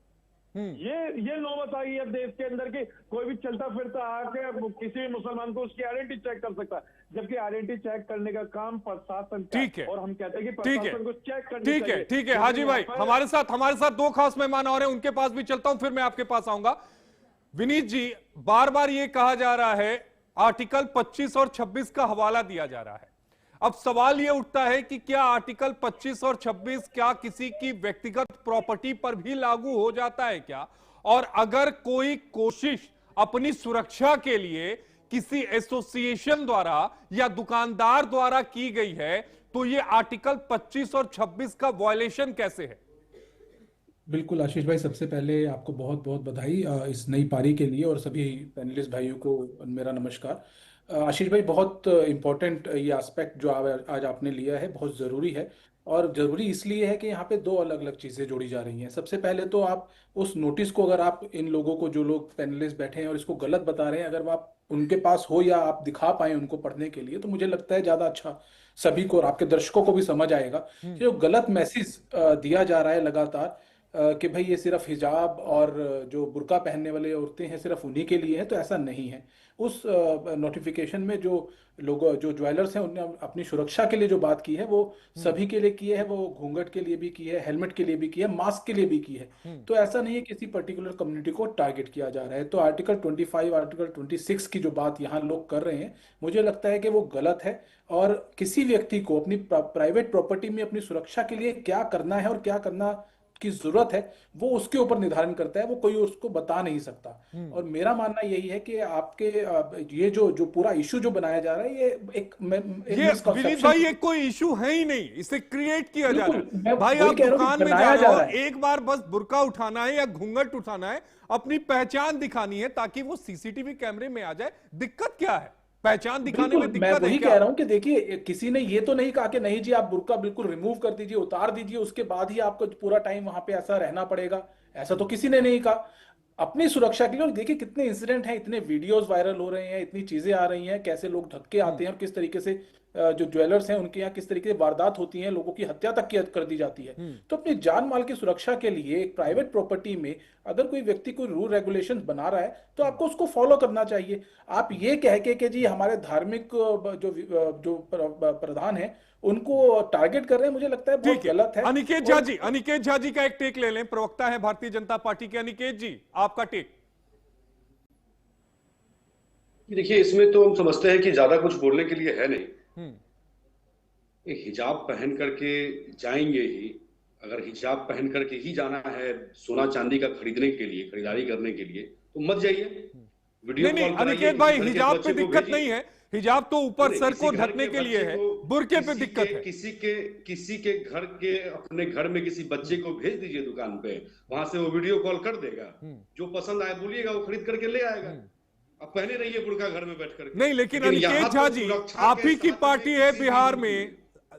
S4: ये नौबत आई है देश के अंदर की कोई भी चलता फिरता आके किसी भी मुसलमान को उसकी आइडेंटिटी चेक कर सकता है, जबकि आइडेंटिटी चेक करने का काम प्रशासन का है। और हम कहते हैं कि प्रशासन को चेक करनी चाहिए।
S1: ठीक है हाजी भाई, हमारे साथ दो खास मेहमान और हैं, उनके पास भी चलता हूं, फिर मैं आपके पास आऊंगा। विनीत जी, बार बार ये कहा जा रहा है, आर्टिकल 25 और 26 का हवाला दिया जा रहा है। अब सवाल यह उठता है कि क्या आर्टिकल 25 और 26 क्या किसी की व्यक्तिगत प्रॉपर्टी पर भी लागू हो जाता है क्या? और अगर कोई कोशिश अपनी सुरक्षा के लिए किसी एसोसिएशन द्वारा या दुकानदार द्वारा की गई है तो यह आर्टिकल 25 और 26 का वायलेशन कैसे है?
S6: बिल्कुल आशीष भाई, सबसे पहले आपको बहुत बहुत बधाई इस नई पारी के लिए, और सभी पैनलिस्ट भाइयों को मेरा नमस्कार। आशीष भाई, बहुत इम्पोर्टेंट ये एस्पेक्ट जो आज आपने लिया है बहुत ज़रूरी है, और ज़रूरी इसलिए है कि यहाँ पे दो अलग अलग चीज़ें जोड़ी जा रही हैं। सबसे पहले तो आप उस नोटिस को, अगर आप इन लोगों को, जो लोग पैनलिस्ट बैठे हैं और इसको गलत बता रहे हैं, अगर आप उनके पास हो या आप दिखा पाए उनको पढ़ने के लिए, तो मुझे लगता है ज़्यादा अच्छा सभी को और आपके दर्शकों को भी समझ आएगा कि जो गलत मैसेज दिया जा रहा है लगातार कि भाई ये सिर्फ हिजाब और जो बुर्का पहनने वाले औरतें हैं सिर्फ उन्हीं के लिए है, तो ऐसा नहीं है। उस नोटिफिकेशन में जो लोग, जो ज्वेलर्स हैं, उन्होंने अपनी सुरक्षा के लिए जो बात की है वो सभी के लिए की है, वो घूंघट के लिए भी की है, हेलमेट के लिए भी की है, मास्क के लिए भी की है। तो ऐसा नहीं है किसी पर्टिकुलर कम्युनिटी को टारगेट किया जा रहा है। तो आर्टिकल 25, आर्टिकल 26 की जो बात यहाँ लोग कर रहे हैं, मुझे लगता है कि वो गलत है। और किसी व्यक्ति को अपनी प्राइवेट प्रॉपर्टी में अपनी सुरक्षा के लिए क्या करना है और क्या करना की जरूरत है वो उसके ऊपर निर्धारण करता है, वो कोई उसको बता नहीं सकता। और मेरा मानना यही है कि आपके ये जो जो पूरा इशू जो बनाया जा रहा है, ये एक
S1: ये विनीत भाई
S6: मिसकंसेप्शन।
S1: ये कोई इशू है ही नहीं, इसे क्रिएट किया जा रहा
S6: बिल्कुल,
S1: है।
S6: मैं
S1: भाई
S6: वही
S1: आप
S6: कह रहा हूँ कि
S1: दुकान में जा
S6: बनाया
S1: रहे
S6: जा
S1: हो,
S6: रहा है।
S1: एक बार बस बुर्का उठाना है या घूंघट उठाना है, अपनी पहचान दिखानी है ताकि वो सीसीटीवी कैमरे में आ जाए। दिक्कत क्या है? पहचान दिखाने में
S6: बिल्कुल, मैं
S1: दिक्कत है
S6: वही
S1: क्या?
S6: कह रहा हूं कि देखिए, किसी ने ये तो नहीं कहा कि नहीं जी आप बुर्का बिल्कुल रिमूव कर दीजिए, उतार दीजिए, उसके बाद ही आपको पूरा टाइम वहां पे ऐसा रहना पड़ेगा। ऐसा तो किसी ने नहीं कहा। अपनी सुरक्षा के लिए, और देखिए कितने इंसिडेंट हैं, इतने वीडियोस वायरल हो रहे हैं, इतनी चीजें आ रही हैं, कैसे लोग ढक के आते हैं और किस तरीके से जो ज्वेलर्स हैं उनके यहाँ किस तरीके से वारदात होती है, लोगों की हत्या तक कर दी जाती है। तो अपनी जान माल की सुरक्षा के लिए एक प्राइवेट प्रॉपर्टी में अगर कोई व्यक्ति कोई रूल रेगुलेशंस बना रहा है तो आपको उसको फॉलो करना चाहिए। आप ये कह के कि जी हमारे धार्मिक जो प्रधान है उनको टारगेट कर रहे हैं, मुझे लगता है बहुत
S1: ठीक है,
S6: गलत है।
S1: अनिकेत झा
S6: और
S1: जी, अनिकेत झा जी का एक टेक ले लें, प्रवक्ता है भारतीय जनता पार्टी के। अनिकेत जी, आपका टेक।
S7: देखिए, इसमें तो हम समझते हैं कि ज्यादा कुछ बोलने के लिए है नहीं। ये हिजाब पहन करके जाएंगे ही, अगर हिजाब पहन करके ही जाना है सोना चांदी का खरीदने के लिए, खरीदारी करने के लिए, तो मत जाइए। वीडियो
S1: नहीं
S7: कॉल कराइए,
S1: अनिकेत
S7: किसी
S1: भाई,
S7: घर के
S1: हिजाब पे
S7: बच्चे को
S1: दिक्कत
S7: भेजिए।
S1: नहीं है, हिजाब तो ऊपर
S7: नहीं,
S1: सर
S7: किसी
S1: को
S7: घर
S1: ढकने के लिए
S7: बच्चे
S1: है,
S7: को,
S1: बुर्के पे दिक्कत है।
S7: किसी के घर के, अपने घर में किसी बच्चे को भेज दीजिए दुकान पे, वहां से वो वीडियो कॉल कर देगा, जो पसंद आए बोलिएगा, वो खरीद करके ले आएगा। अब पहने रहिए बुर्का घर में बैठ करके।
S1: नहीं, लेकिन अनिकेत झा जी, आप ही की पार्टी है बिहार में,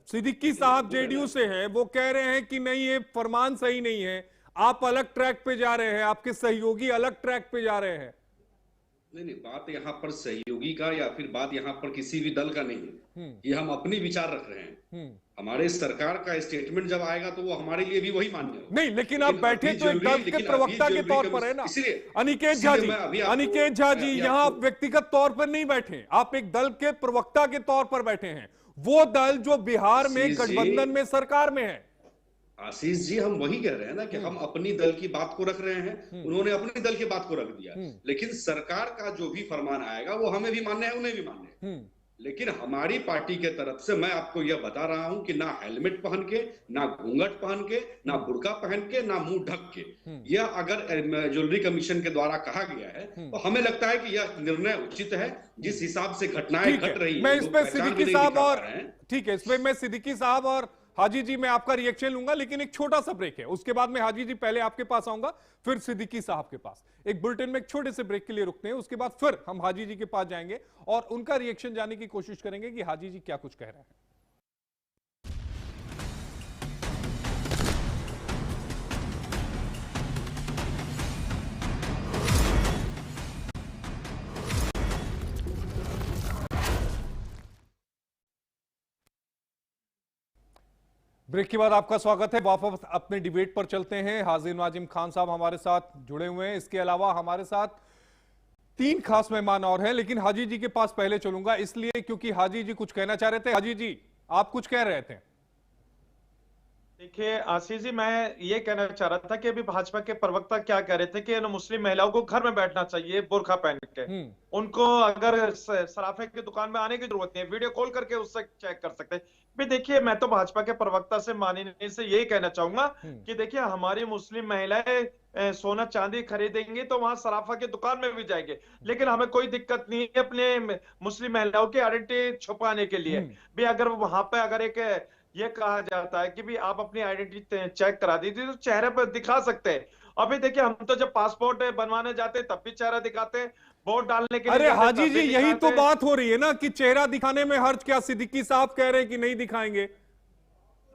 S1: सिद्दीकी साहब जेडीयू से है, वो कह रहे हैं कि नहीं ये फरमान सही नहीं है, आप अलग ट्रैक पे जा रहे हैं, आपके सहयोगी अलग ट्रैक पे जा रहे हैं।
S7: नहीं, बात यहाँ पर सहयोगी का या फिर बात यहाँ पर किसी भी दल का नहीं है, ये हम अपनी विचार रख रहे हैं। हमारे सरकार का स्टेटमेंट जब आएगा तो वो हमारे लिए भी वही मान्य होगा।
S1: नहीं, लेकिन आप बैठे तो एक दल के प्रवक्ता के तौर पर है ना। अनिकेत झा जी, अनिकेत झा जी, यहाँ आप व्यक्तिगत तौर पर नहीं बैठे, आप एक दल के प्रवक्ता के तौर पर बैठे हैं, वो दल जो बिहार में गठबंधन में सरकार में है।
S7: आशीष जी, हम वही कह रहे हैं ना कि हम अपनी दल की बात को रख रहे हैं, उन्होंने अपनी दल की बात को रख दिया, लेकिन सरकार का जो भी फरमान आएगा वो हमें भी मानना है, उन्हें भी मानना है। लेकिन हमारी पार्टी के तरफ से मैं आपको यह बता रहा हूं कि ना हेलमेट पहन के, ना घूंघट पहन के, ना बुर्का पहन के, ना मुंह ढक के, यह अगर ज्वेलरी कमीशन के द्वारा कहा गया है तो हमें लगता है कि यह निर्णय उचित है। जिस हिसाब से घटनाएं घट रही है,
S1: मैं इस पे सिद्दीकी साहब और
S7: ठीक
S1: है, इसमें मैं सिद्दीकी साहब और हाजी जी, मैं आपका रिएक्शन लूंगा, लेकिन एक छोटा सा ब्रेक है, उसके बाद में हाजी जी पहले आपके पास आऊंगा, फिर सिद्दीकी साहब के पास। एक बुलेटिन में एक छोटे से ब्रेक के लिए रुकते हैं, उसके बाद फिर हम हाजी जी के पास जाएंगे और उनका रिएक्शन जानने की कोशिश करेंगे कि हाजी जी क्या कुछ कह रहे हैं। ब्रेक के बाद आपका स्वागत है, वापस अपने डिबेट पर चलते हैं। हाजिर नाजिम खान साहब हमारे साथ जुड़े हुए हैं, इसके अलावा हमारे साथ 3 खास मेहमान और हैं, लेकिन हाजी जी के पास पहले चलूंगा इसलिए क्योंकि हाजी जी कुछ कहना चाह रहे थे। हाजी जी, आप कुछ कह रहे थे।
S5: देखिए आशीष जी, मैं ये कहना चाह रहा था कि अभी भाजपा के प्रवक्ता क्या कह रहे थे कि मुस्लिम महिलाओं को घर में बैठना चाहिए बुर्का पहन के, उनको अगर सराफे की दुकान में आने की जरूरत नहीं है, वीडियो कॉल करके उससे चेक कर सकते हैं। भी देखिए, मैं तो भाजपा के प्रवक्ता से मानने से यही कहना चाहूंगा कि देखिए, हमारी मुस्लिम महिलाएं सोना चांदी खरीदेंगी तो वहां सराफा की दुकान में भी जाएंगे, लेकिन हमें कोई दिक्कत नहीं है अपने मुस्लिम महिलाओं की आइडेंटिटी छुपाने के लिए भी। अगर वहां पे अगर एक ये कहा जाता है कि भी आप अपनी आइडेंटिटी चेक करा दीजिए तो चेहरे पर दिखा सकते हैं। अभी देखिए, हम तो जब पासपोर्ट बनवाने जाते हैं तब भी चेहरा दिखाते हैं, वोट डालने के लिए।
S1: अरे हाजी जी, यही तो बात हो रही है ना कि चेहरा दिखाने में हर्ज क्या? सिद्दीकी साहब कह रहे हैं कि नहीं दिखाएंगे।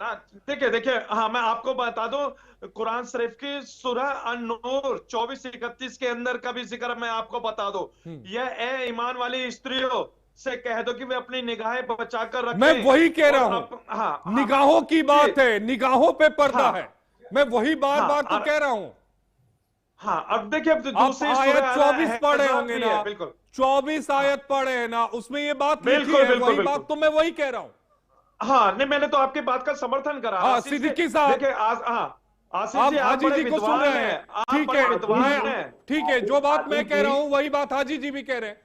S5: देखिए, हाँ, मैं आपको बता दूं, कुरान शरीफ की सूरह अन-नूर 24-31 के अंदर का भी जिक्र मैं आपको बता दूं, यह ए ईमान वाली स्त्रियों से कह दो कि वे अपनी निगाहें बचाकर रखें।
S1: मैं वही कह रहा हूं, निगाहों की बात है, निगाहों पे पर्दा है, मैं वही बार तो कह रहा हूं।
S5: हाँ, अब देखिए, अब दूसरी
S1: आयत 24 पढ़े होंगे ना,
S5: बिल्कुल
S1: 24 आयत पढ़े हैं ना, उसमें ये बात लिखी
S5: बिल्कुल,
S1: है,
S5: बिल्कुल,
S1: वही
S5: बिल्कुल।
S1: बात तो मैं वही कह रहा हूं।
S5: हाँ, नहीं, मैंने तो आपकी बात का समर्थन करा।
S1: हाँ, सिद्दीकी साहब,
S5: देखिए, आशीष जी, आप
S1: हाजी जी को सुन रहे हैं, ठीक है, ठीक है, जो बात मैं कह रहा हूं वही बात हाजी जी भी कह रहे हैं।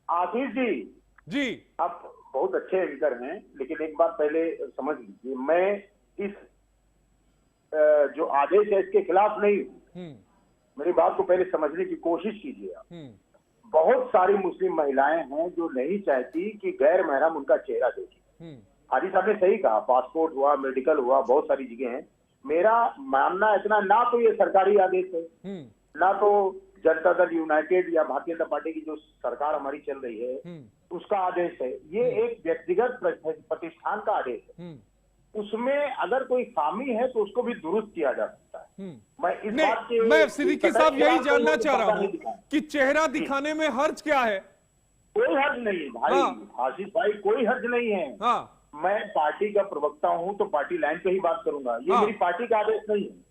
S3: आशीष जी, आप बहुत अच्छे एंकर हैं, लेकिन एक बात पहले समझ लीजिए, मैं इस जो आदेश है इसके खिलाफ नहीं हूं। मेरी बात को पहले समझने की कोशिश कीजिए आप। बहुत सारी मुस्लिम महिलाएं हैं जो नहीं चाहती कि गैर महरम उनका चेहरा देखे। हाजी साहब ने सही कहा, पासपोर्ट हुआ, मेडिकल हुआ, बहुत सारी चीजें हैं। मेरा मानना इतना, ना तो ये सरकारी आदेश है, ना तो जनता दल यूनाइटेड या भारतीय जनता पार्टी की जो सरकार हमारी चल रही है उसका आदेश है। ये एक व्यक्तिगत प्रतिष्ठान का आदेश है। उसमें अगर कोई खामी है तो उसको भी दुरुस्त किया जा सकता है।
S1: मैं सिद्दीकी साहब यही जानना चाह रहा हूँ कि चेहरा दिखाने में हर्ज क्या है?
S3: कोई हर्ज नहीं है भाई। आशीष भाई, कोई हर्ज नहीं है। मैं पार्टी का प्रवक्ता हूं तो पार्टी लाइन पे ही बात करूंगा। ये मेरी पार्टी का आदेश नहीं है।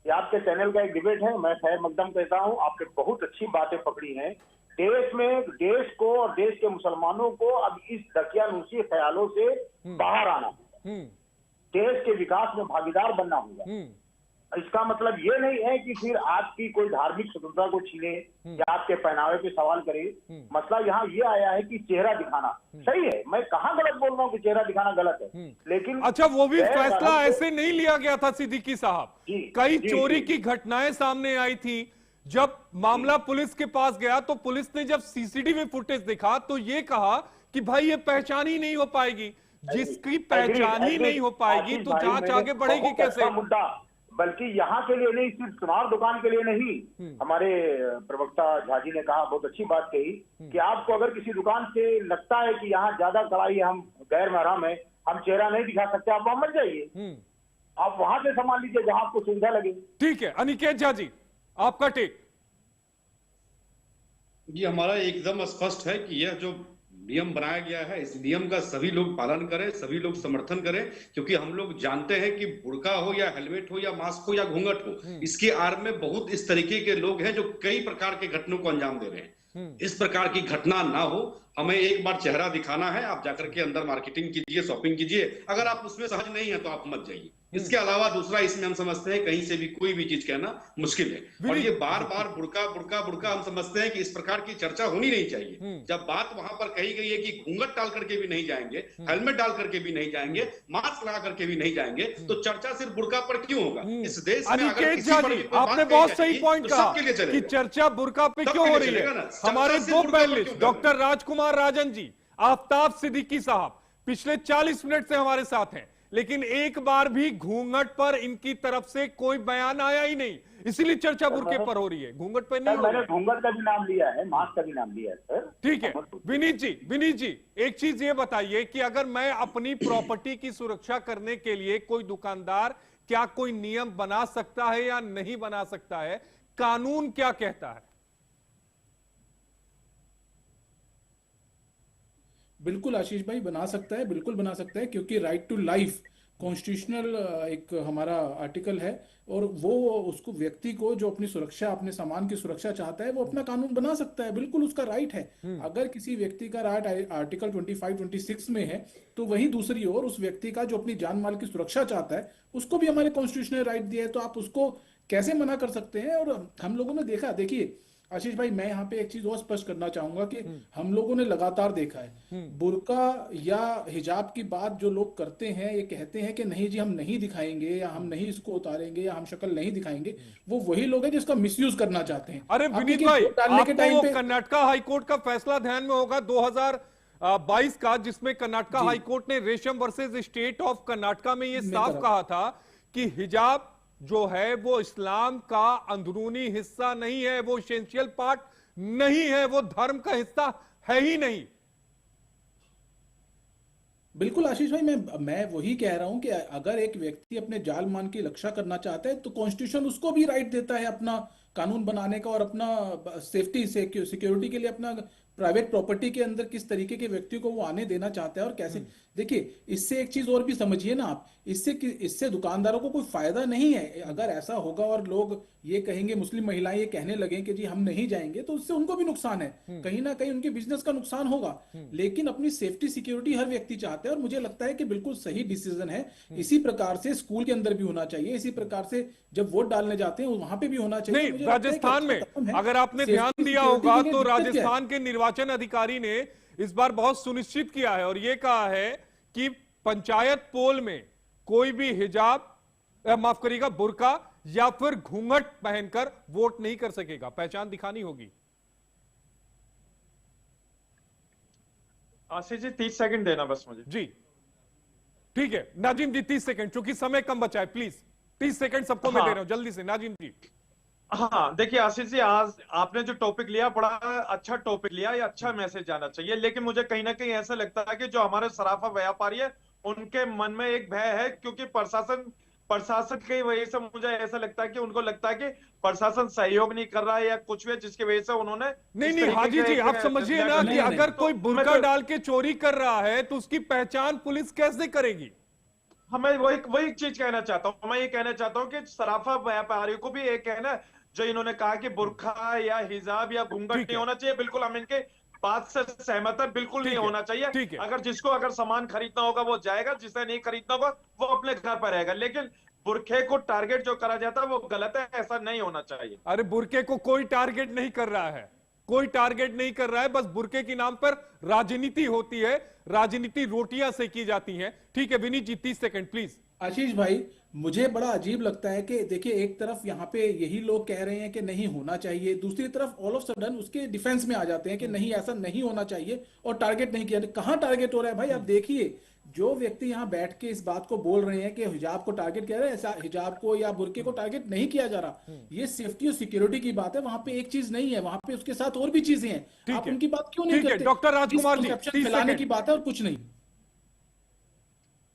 S3: ये आपके चैनल का एक डिबेट है। मैं खैर मकदम कहता हूं, आपने बहुत अच्छी बातें पकड़ी हैं। देश में, देश को और देश के मुसलमानों को अब इस दकियानूसी ख्यालों से बाहर आना होगा। देश के विकास में भागीदार बनना होगा। इसका मतलब ये नहीं है कि फिर आपकी कोई धार्मिक स्वतंत्रता को छीने या आपके पहनावे पे सवाल करे। मसला यहाँ ये आया है कि चेहरा दिखाना सही है। मैं कहाँ गलत बोल रहा हूँ कि चेहरा दिखाना गलत है, लेकिन
S1: अच्छा, वो भी फैसला ऐसे नहीं लिया गया था सिद्दीकी साहब। कई चोरी की घटनाएं सामने आई थी। जब मामला पुलिस के पास गया तो पुलिस ने जब सीसीटीवी फुटेज देखा तो ये कहा कि भाई ये पहचान ही नहीं हो पाएगी। जिसकी पहचान ही नहीं हो पाएगी तो जांच आगे बढ़ेगी कैसे?
S3: मुद्दा, बल्कि यहाँ के लिए नहीं, सिर्फ सुनार दुकान के लिए नहीं। हमारे प्रवक्ता झा जी ने कहा, बहुत अच्छी बात कही कि आपको अगर किसी दुकान से लगता है कि यहाँ ज्यादा कड़ाई है, हम गैर महरम है, हम चेहरा नहीं दिखा सकते, आप वहां मत जाइए। आप वहां से सामान लीजिए जहां आपको सुविधा लगे।
S1: ठीक है, अनिकेत झा जी, आपका टेक।
S7: ये हमारा एकदम स्पष्ट है कि यह जो नियम बनाया गया है, इस नियम का सभी लोग पालन करें, सभी लोग समर्थन करें, क्योंकि हम लोग जानते हैं कि बुर्का हो या हेलमेट हो या मास्क हो या घूंघट हो, इसकी आड़ में बहुत इस तरीके के लोग हैं जो कई प्रकार के घटनों को अंजाम दे रहे हैं। इस प्रकार की घटना ना हो। हमें एक बार चेहरा दिखाना है, आप जाकर के अंदर मार्केटिंग कीजिए, शॉपिंग कीजिए। अगर आप उसमें सहज नहीं है तो आप मत जाइए। इसके अलावा दूसरा, इसमें हम समझते हैं कहीं से भी कोई भी चीज कहना मुश्किल है। और ये बार बार बुर्का बुर्का बुर्का, हम समझते हैं कि इस प्रकार की चर्चा होनी नहीं चाहिए। जब बात वहां पर कही गई है कि घूंघट डाल करके भी नहीं जाएंगे, हेलमेट डाल करके भी नहीं जाएंगे, मास्क लगा करके भी नहीं जाएंगे, तो चर्चा सिर्फ बुर्का पर क्यों होगा? इस देश में अगर किसी पर भी
S1: आपने बहुत सही पॉइंट कहा कि चर्चा बुर्का पे क्यों हो रही है। हमारे दो पैनलिस्ट डॉक्टर राजकुमार राजन जी, आफ्ताब सिद्दीकी साहब पिछले 40 मिनट से हमारे साथ हैं, लेकिन एक बार भी घूंघट पर इनकी तरफ से कोई बयान आया ही नहीं। इसीलिए चर्चा बुर्के पर हो रही है, घूंघट पर नहीं।
S3: मैंने घूंघट का भी नाम लिया है, मास्क का भी नाम लिया है सर।
S1: ठीक है विनीत जी, एक चीज ये बताइए कि अगर मैं अपनी प्रॉपर्टी की सुरक्षा करने के लिए, कोई दुकानदार क्या कोई नियम बना सकता है या नहीं बना सकता है? कानून क्या कहता है?
S6: बिल्कुल आशीष भाई, बना सकता है, बिल्कुल बना सकता है, क्योंकि राइट टू लाइफ कॉन्स्टिट्यूशनल एक हमारा आर्टिकल है। और वो उसको, व्यक्ति को जो अपनी सुरक्षा, अपने सामान की सुरक्षा चाहता है, वो अपना कानून बना सकता है, बिल्कुल उसका राइट है। अगर किसी व्यक्ति का राइट आर्टिकल 25-26 में है, तो वहीं दूसरी ओर उस व्यक्ति का जो अपनी जान माल की सुरक्षा चाहता है, उसको भी हमारे कॉन्स्टिट्यूशनल राइट दिया है। तो आप उसको कैसे मना कर सकते हैं? और हम लोगों ने देखा, देखिए आशीष भाई, मैं यहाँ पे एक चीज और स्पष्ट करना चाहूंगा कि हम लोगों ने लगातार देखा है, बुर्का या हिजाब की बात जो लोग करते हैं, ये कहते हैं कि नहीं जी हम नहीं दिखाएंगे, या हम नहीं इसको उतारेंगे, या हम शक्ल नहीं दिखाएंगे, वो वही लोग हैं जिसका मिसयूज करना चाहते हैं।
S1: अरे विनीत भाई, आपको कर्नाटका हाईकोर्ट का फैसला ध्यान में होगा 2022 का, जिसमें कर्नाटका हाईकोर्ट ने रेशम वर्सेज स्टेट ऑफ कर्नाटका में ये साफ कहा था कि हिजाब जो है वो इस्लाम का अंदरूनी हिस्सा नहीं है, वो एसेंशियल पार्ट नहीं है, वो धर्म का हिस्सा है ही नहीं।
S6: बिल्कुल आशीष भाई, मैं वही कह रहा हूं कि अगर एक व्यक्ति अपने जान मान की रक्षा करना चाहता है, तो कॉन्स्टिट्यूशन उसको भी राइट देता है अपना कानून बनाने का, और अपना सेफ्टी सिक्योरिटी के लिए अपना प्राइवेट प्रॉपर्टी के अंदर किस तरीके के व्यक्ति को वो आने देना चाहता है और कैसे। देखिए, इससे एक चीज और भी समझिए ना आप, इससे दुकानदारों को कोई फायदा नहीं है। अगर ऐसा होगा और लोग ये कहेंगे, मुस्लिम महिलाएं ये कहने लगे कि जी हम नहीं जाएंगे, तो उससे उनको भी नुकसान है, कहीं ना कहीं उनके बिजनेस का नुकसान होगा। लेकिन अपनी सेफ्टी सिक्योरिटी हर व्यक्ति चाहता है, और मुझे लगता है कि बिल्कुल सही डिसीजन है। इसी प्रकार से स्कूल के अंदर भी होना चाहिए, इसी प्रकार से जब वोट डालने जाते हैं वहां पे भी होना चाहिए।
S1: नहीं, राजस्थान में अगर आपने ध्यान दिया होगा तो राजस्थान के निर्वाचन अधिकारी ने इस बार बहुत सुनिश्चित किया है और यह कहा है कि पंचायत पोल में कोई भी हिजाब माफ करिएगा, बुर्का या फिर घूंघट पहनकर वोट नहीं कर सकेगा, पहचान दिखानी होगी।
S5: आशीष जी 30 सेकंड देना बस मुझे।
S1: जी ठीक है नाजिम जी, 30 सेकंड, क्योंकि समय कम बचा है, प्लीज 30 सेकंड सबको मैं दे रहा हूं, जल्दी से नाजिम जी।
S5: हाँ देखिए आशीष जी, आज आपने जो टॉपिक लिया बड़ा अच्छा टॉपिक लिया, ये अच्छा मैसेज जाना चाहिए, लेकिन मुझे कहीं ना कहीं ऐसा लगता है कि जो हमारे सराफा व्यापारी है उनके मन में एक भय है, क्योंकि प्रशासन की वजह से मुझे ऐसा लगता है कि उनको लगता है कि प्रशासन सहयोग नहीं कर रहा है या कुछ भी, जिसकी वजह से उन्होंने
S1: नहीं हाजी जी, आप समझिए ना कि अगर कोई बुर्का डाल के चोरी कर रहा है तो उसकी पहचान पुलिस कैसे करेगी?
S5: हमें वही चीज कहना चाहता हूं, मैं ये कहना चाहता हूं कि सराफा व्यापारियों को भी एक है ना, जो इन्होंने कहा कि बुर्का या हिजाब या घूंघट नहीं होना चाहिए, बिल्कुल हम इनके बात से सहमत है, बिल्कुल नहीं होना चाहिए। अगर जिसको अगर सामान खरीदना होगा वो जाएगा, जिसे नहीं खरीदना होगा वो अपने घर पर रहेगा, लेकिन बुरखे को टारगेट जो करा जाता है वो गलत है, ऐसा नहीं होना चाहिए।
S1: अरे बुरके को कोई टारगेट नहीं कर रहा है, कोई टारगेट नहीं कर रहा है, बस बुरके के नाम पर राजनीति होती है, राजनीति रोटियां सेकी जाती हैं। ठीक है विनीत जी 30 सेकंड प्लीज।
S6: आशीष भाई, मुझे बड़ा अजीब लगता है कि देखिए, एक तरफ यहाँ पे यही लोग कह रहे हैं कि नहीं होना चाहिए, दूसरी तरफ ऑल ऑफ सडन उसके डिफेंस में आ जाते हैं कि नहीं ऐसा नहीं होना चाहिए और टारगेट नहीं किया। कहाँ टारगेट हो रहा है भाई? आप देखिए, जो व्यक्ति यहाँ बैठ के इस बात को बोल रहे हैं कि हिजाब को टारगेट किया जा रहा है, ऐसा हिजाब को या बुर्के को टारगेट नहीं किया जा रहा। ये सेफ्टी और सिक्योरिटी की बात है, वहां पे एक चीज नहीं है, वहां पे उसके साथ और भी चीजें हैं। आप उनकी बात क्यों नहीं करते?
S1: डॉक्टर राजकुमार जी
S6: फैलाने की बात है और कुछ नहीं।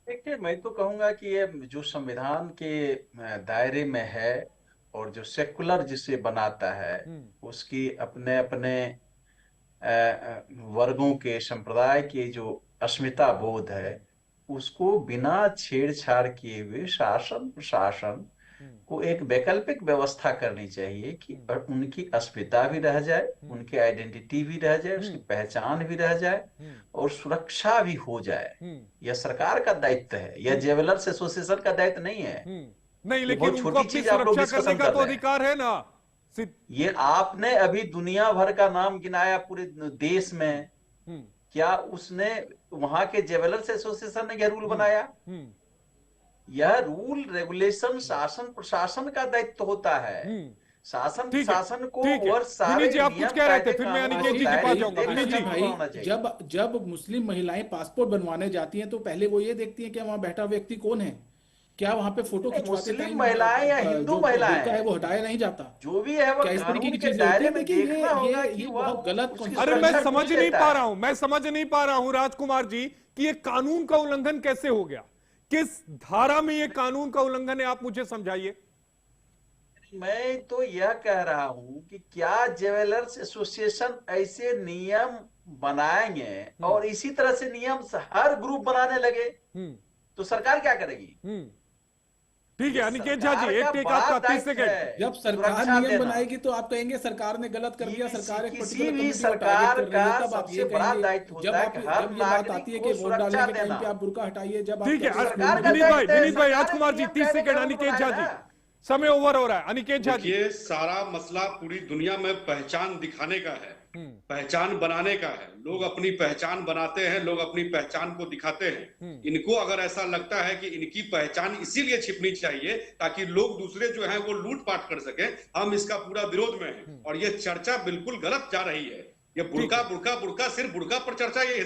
S2: देखिए, मैं तो कहूंगा कि ये जो संविधान के दायरे में है और जो सेकुलर जिसे बनाता है उसकी अपने अपने वर्गों के संप्रदाय के जो अस्मिता बोध है उसको बिना छेड़छाड़ किए हुए शासन प्रशासन को एक वैकल्पिक व्यवस्था करनी चाहिए कि उनकी अस्मिता भी रह जाए, उनकी आइडेंटिटी भी रह जाए, उसकी पहचान भी रह जाए और सुरक्षा भी हो जाए। यह सरकार का दायित्व है, यह ज्वेलर्स एसोसिएशन का दायित्व नहीं है।
S1: नहीं, लेकिन उनको अपनी सुरक्षा करने का तो अधिकार है ना।
S2: ये आपने अभी दुनिया भर का नाम गिनाया पूरे देश में, क्या उसने वहां के ज्वेलर्स एसोसिएशन ने यह रूल बनाया? यह रूल रेगुलेशन शासन प्रशासन का दायित्व होता है। शासन प्रशासन को और सारे
S1: जी, आप कुछ कह रहे थे, फिर मैं अनिकेत जी के पास जाऊंगा।
S6: विनीत जी भाई, जब मुस्लिम महिलाएं पासपोर्ट बनवाने जाती हैं तो पहले वो ये देखती हैं कि वहां बैठा व्यक्ति कौन है, क्या वहां पे फोटो खिंचवाते
S2: मुस्लिम महिलाएं या हिंदू महिलाएं
S6: है वो हटाया नहीं जाता,
S2: जो भी है वो
S6: क्या इस तरीके की चीज
S2: दायरे में
S6: देखिए?
S2: देखना होगा कि
S6: ये बहुत गलत।
S1: अरे मैं समझ नहीं पा रहा हूं राजकुमार जी कि ये कानून का उल्लंघन कैसे हो गया, किस धारा में ये कानून का उल्लंघन है, आप मुझे समझाइए।
S2: मैं तो यह कह रहा हूं कि क्या ज्वेलर्स एसोसिएशन ऐसे नियम बनाएंगे और इसी तरह से नियम हर ग्रुप बनाने लगे तो सरकार क्या करेगी?
S1: ठीक है अनिकेत झा जी, एक आपका 30 सेकंड।
S6: जब सरकार नियम बनाएगी तो आप कहेंगे सरकार ने गलत कर दिया, सरकार एक
S2: किसी भी सरकार का सबसे बड़ा दायित्व होता है कि हर
S6: ये बात आती है कि वोट डालने के टाइम पे आप बुर्का हटाइए, जब
S1: ठीक है विनीत भाई राजकुमार जी 30 सेकंड। अनिकेत झा जी समय ओवर हो रहा है। अनिकेत झा जी,
S7: ये सारा मसला पूरी दुनिया में पहचान दिखाने का है, पहचान बनाने का है। लोग अपनी पहचान बनाते हैं, लोग अपनी पहचान को दिखाते हैं। इनको अगर ऐसा लगता है कि इनकी पहचान इसीलिए छिपनी चाहिए ताकि लोग दूसरे जो हैं वो लूटपाट कर सके, हम इसका पूरा विरोध में हैं और ये चर्चा बिल्कुल गलत जा रही है। ये बुर्का बुर्का बुर्का सिर्फ बुर्का पर चर्चा, ये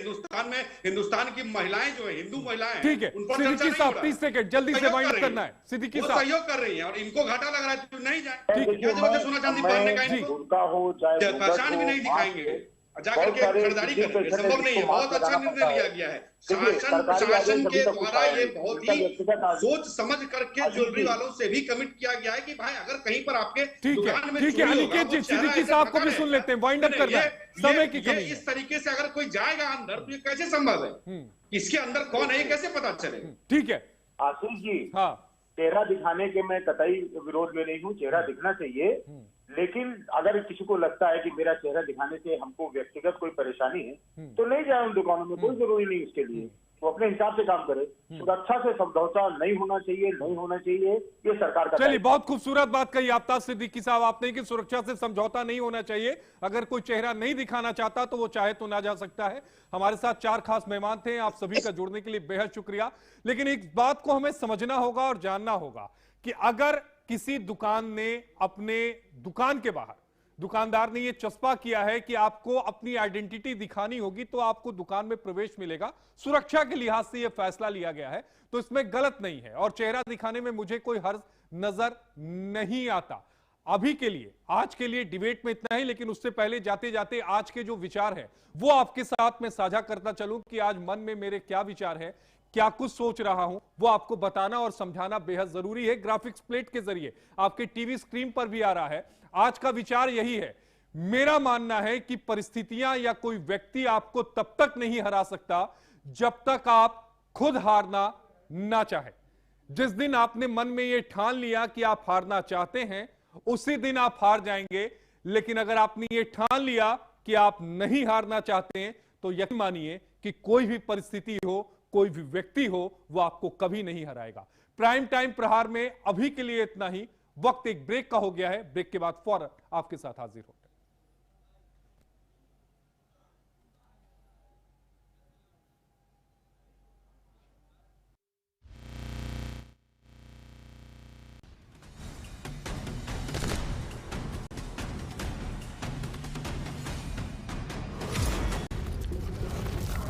S7: हिंदुस्तान की महिलाएं जो है, हिंदू महिलाएं,
S1: ठीक है
S7: उन पर चर्चा नहीं हो रहा है।
S1: 30 सेकंड जल्दी से वाइंड करना है। सिद्दीकी साहब
S7: सहयोग कर रही है और इनको घाटा लग रहा है तो नहीं जाए। क्या जरूरत है सोना चांदी पहनने का? इनको पहचान भी नहीं दिखाएंगे, जाकर के खरीदारी करेंगे, संभव नहीं है। बहुत अच्छा निर्णय लिया गया है शासन प्रशासन के द्वारा। ये बहुत ही सोच समझ करके ज्वेलरी वालों से भी कमिट किया गया है कि भाई अगर कहीं पर आपके दुकान में
S1: ठीक है अनिकेत जी, सिद्दीकी साहब को भी सुन लेते हैं, वाइंड अप करना है, समय की कमी है।
S7: इस तरीके से अगर कोई जाएगा अंदर तो ये कैसे संभव है? इसके अंदर कौन है ये कैसे पता चलेगा?
S1: ठीक है
S3: आशीष जी,
S1: हाँ
S3: चेहरा दिखाने के मैं कतई विरोध में नहीं हूँ, चेहरा दिखना चाहिए, लेकिन अगर किसी को लगता है कि मेरा चेहरा दिखाने से हमको व्यक्तिगत कोई परेशानी है तो नहीं जाए उन दुकानों में, कोई जरूरी नहीं उसके लिए। वो अपने हिसाब से काम करे। सुरक्षा से समझौता नहीं होना चाहिए, नहीं होना चाहिए, ये सरकार का।
S1: चलिए, बहुत खूबसूरत बात कही आफताब सिद्दीकी साहब आपने कि सुरक्षा से समझौता नहीं होना चाहिए। अगर कोई चेहरा नहीं दिखाना चाहता तो वो चाहे तो ना जा सकता है। हमारे साथ 4 खास मेहमान थे, आप सभी का जुड़ने के लिए बेहद शुक्रिया। लेकिन एक बात को हमें समझना होगा और जानना होगा कि अगर किसी दुकान ने अपने दुकान के बाहर, दुकानदार ने ये चस्पा किया है कि आपको अपनी आइडेंटिटी दिखानी होगी तो आपको दुकान में प्रवेश मिलेगा, सुरक्षा के लिहाज से यह फैसला लिया गया है, तो इसमें गलत नहीं है और चेहरा दिखाने में मुझे कोई हर्ज नजर नहीं आता। अभी के लिए, आज के लिए डिबेट में इतना ही, लेकिन उससे पहले जाते जाते आज के जो विचार है वो आपके साथ में साझा करता चलूं कि आज मन में मेरे क्या विचार है, क्या कुछ सोच रहा हूं, वो आपको बताना और समझाना बेहद जरूरी है। ग्राफिक्स प्लेट के जरिए आपके टीवी स्क्रीन पर भी आ रहा है। आज का विचार यही है, मेरा मानना है कि परिस्थितियां या कोई व्यक्ति आपको तब तक नहीं हरा सकता जब तक आप खुद हारना ना चाहे। जिस दिन आपने मन में यह ठान लिया कि आप हारना चाहते हैं, उसी दिन आप हार जाएंगे। लेकिन अगर आपने ये ठान लिया कि आप नहीं हारना चाहते हैं, तो यकीन मानिए कि कोई भी परिस्थिति हो, कोई भी व्यक्ति हो, वो आपको कभी नहीं हराएगा। प्राइम टाइम प्रहार में अभी के लिए इतना ही। वक्त एक ब्रेक का हो गया है, ब्रेक के बाद फौरन आपके साथ हाजिर हो।